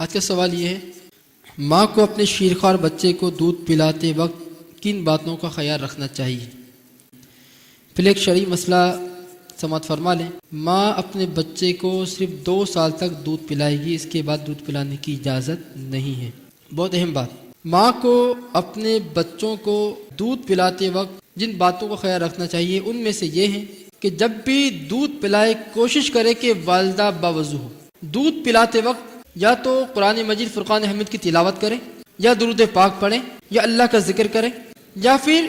آج کا سوال یہ ہے، ماں کو اپنے شیرخوار بچے کو دودھ پلاتے وقت کن باتوں کا خیال رکھنا چاہیے؟ پھر ایک شرعی مسئلہ سماعت فرما لیں۔ ماں اپنے بچے کو صرف 2 سال تک دودھ پلائے گی، اس کے بعد دودھ پلانے کی اجازت نہیں ہے۔ بہت اہم بات، ماں کو اپنے بچوں کو دودھ پلاتے وقت جن باتوں کا خیال رکھنا چاہیے ان میں سے یہ ہے کہ جب بھی دودھ پلائے کوشش کرے کہ والدہ باوضو ہو۔ دودھ پلاتے وقت یا تو قرآن مجید فرقان حمید کی تلاوت کریں، یا درود پاک پڑھیں، یا اللہ کا ذکر کریں، یا پھر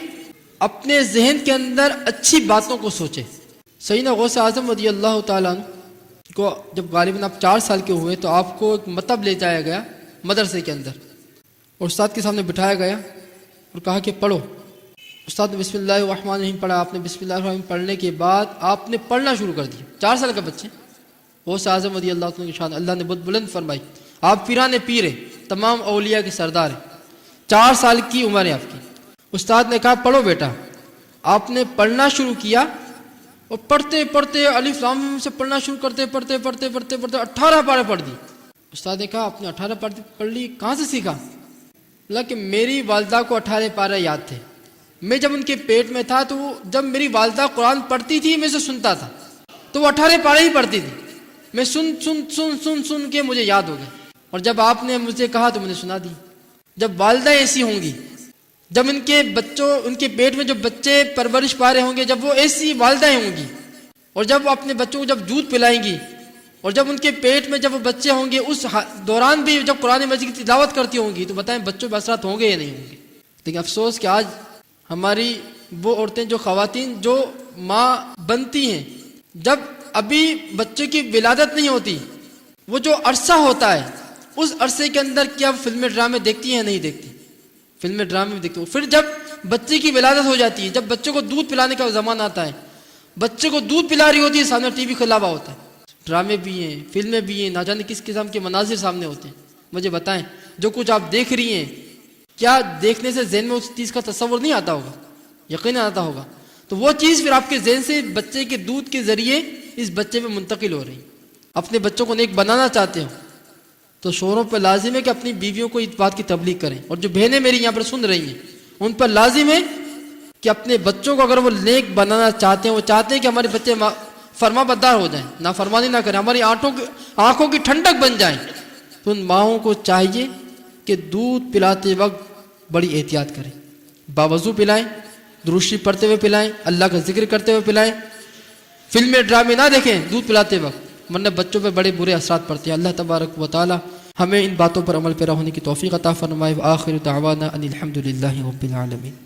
اپنے ذہن کے اندر اچھی باتوں کو سوچیں۔ سیدنا غوث اعظم رضی اللہ تعالیٰ عنہ کو جب غالباً آپ 4 سال کے ہوئے تو آپ کو ایک مطلب لے جایا گیا مدرسے کے اندر، اور استاد کے سامنے بٹھایا گیا اور کہا کہ پڑھو۔ استاد نے بسم اللہ الرحمن الرحیم پڑھا۔ آپ نے بسم اللہ الرحمن الرحیم پڑھنے کے بعد آپ نے پڑھنا شروع کر دیا۔ 4 سال کا بچے، غوث اعظم رضی اللہ عنہ کی شان اللہ نے بہت بلند فرمائی۔ آپ پیران پیر ہیں، تمام اولیاء کے سردار ہیں، 4 سال کی عمر ہے آپ کی۔ استاد نے کہا پڑھو بیٹا۔ آپ نے پڑھنا شروع کیا اور پڑھتے پڑھتے الف لام میم سے پڑھنا شروع کرتے پڑھتے 18 پارے پڑھ دی۔ استاد نے کہا آپ نے 18 پڑھ لی، کہاں سے سیکھا؟ بولا کہ میری والدہ کو 18 پارے یاد تھے، میں جب ان کے پیٹ میں تھا تو جب میری والدہ قرآن پڑھتی تھی میں اسے سنتا تھا، تو وہ 18 پارے ہی پڑھتی تھی، میں سن کے مجھے یاد ہو گیا، اور جب آپ نے مجھے کہا تو میں نے سنا دی۔ جب والدہ ایسی ہوں گی، جب ان کے پیٹ میں جو بچے پرورش پا رہے ہوں گے، جب وہ ایسی والدہیں ہوں گی، اور جب وہ اپنے بچوں کو جب دودھ پلائیں گی، اور جب ان کے پیٹ میں جب وہ بچے ہوں گے، اس دوران بھی جب قرآن مجید کی تلاوت کرتی ہوں گی، تو بتائیں بچوں پہ اثرات ہوں گے یا نہیں ہوں گے؟ لیکن افسوس کہ آج ہماری وہ عورتیں، جو خواتین جو ماں بنتی ہیں، جب ابھی بچے کی ولادت نہیں ہوتی، وہ جو عرصہ ہوتا ہے اس عرصے کے اندر کیا فلمیں ڈرامے دیکھتی ہیں یا نہیں دیکھتی؟ فلمیں ڈرامے دیکھتی ہیں۔ پھر جب بچے کی ولادت ہو جاتی ہے، جب بچے کو دودھ پلانے کا زمانہ آتا ہے، بچے کو دودھ پلا رہی ہوتی ہے، سامنے ٹی وی کھلا ہوا ہوتا ہے، ڈرامے بھی ہیں، فلمیں بھی ہیں، نہ جانے کس قسم کے مناظر سامنے ہوتے ہیں۔ مجھے بتائیں جو کچھ آپ دیکھ رہی ہیں، کیا دیکھنے سے ذہن میں اس چیز کا تصور نہیں آتا ہوگا؟ یقین آتا ہوگا۔ تو وہ چیز پھر آپ کے ذہن سے بچے کے دودھ کے ذریعے اس بچے میں منتقل ہو رہی۔ اپنے بچوں کو نیک بنانا چاہتے ہو تو شوہروں پر لازم ہے کہ اپنی بیویوں کو اس بات کی تبلیغ کریں، اور جو بہنیں میری یہاں پر سن رہی ہیں ان پر لازم ہے کہ اپنے بچوں کو اگر وہ نیک بنانا چاہتے ہیں، وہ چاہتے ہیں کہ ہمارے بچے فرما بردار ہو جائیں، نافرمانی نہ کریں، ہماری آنکھوں کی ٹھنڈک بن جائیں، تو ان ماؤں کو چاہیے کہ دودھ پلاتے وقت بڑی احتیاط کریں، باوضو پلائیں، درود شریف پڑھتے ہوئے پلائیں، اللہ کا ذکر کرتے ہوئے پلائیں، فلمیں ڈرامے نہ دیکھیں دودھ پلاتے وقت، ورنہ بچوں پہ بڑے برے اثرات پڑتے ہیں۔ اللہ تبارک و تعالی ہمیں ان باتوں پر عمل پیرا ہونے کی توفیق عطا فرمائے۔ وآخر دعوانا ان الحمد للہ رب العالمین۔